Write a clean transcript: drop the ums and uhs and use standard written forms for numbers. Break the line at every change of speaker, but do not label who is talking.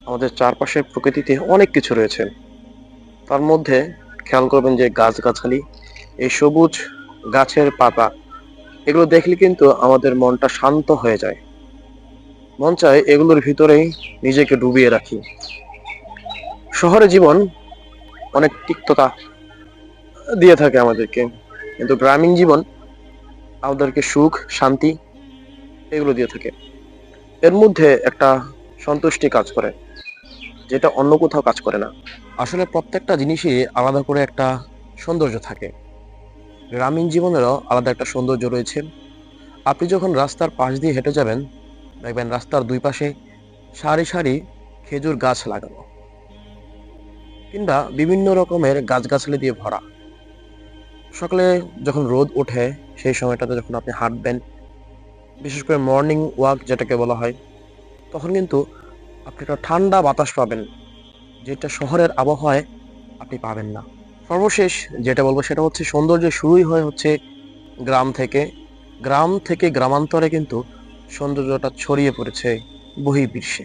আমাদের চারপাশের প্রকৃতিতে অনেক কিছু রয়েছে। তার মধ্যে খেয়াল করবেন যে গাছগাছালি, এই সবুজ গাছের পাতা, এগুলো দেখলে কিন্তু আমাদের মনটা শান্ত হয়ে যায়। মন চায় এগুলোর ভিতরেই নিজেকে ডুবিয়ে রাখি। শহরে জীবন অনেক তিক্ততা দিয়ে থাকে আমাদেরকে, কিন্তু গ্রামীণ জীবন আমাদেরকে সুখ, শান্তি এগুলো দিয়ে থাকে। এর মধ্যে একটা সন্তুষ্টি কাজ করে, যেটা অন্য কোথাও কাজ করে না। আসলে প্রত্যেকটা জিনিসই আলাদা করে একটা সৌন্দর্য থাকে। গ্রামীণ জীবনেরও আলাদা একটা সৌন্দর্য রয়েছে। আপনি যখন রাস্তার পাশ দিয়ে হেঁটে যাবেন, দেখবেন রাস্তার দুই পাশে সারি সারি খেজুর গাছ লাগানো, কিংবা বিভিন্ন রকমের গাছগাছালি দিয়ে ভরা। সকালে যখন রোদ ওঠে, সেই সময়টাতে যখন আপনি হাঁটবেন, বিশেষ করে মর্নিং ওয়াক যেটাকে বলা হয়, তখন কিন্তু আপনি একটা ঠান্ডা বাতাস পাবেন, যেটা শহরের আবহাওয়ায় আপনি পাবেন না। সর্বশেষ যেটা বলবো সেটা হচ্ছে, সৌন্দর্যের শুরুই হচ্ছে গ্রাম থেকে। গ্রাম থেকে গ্রামান্তরে কিন্তু সৌন্দর্যটা ছড়িয়ে পড়েছে বহির্বিশ্বে।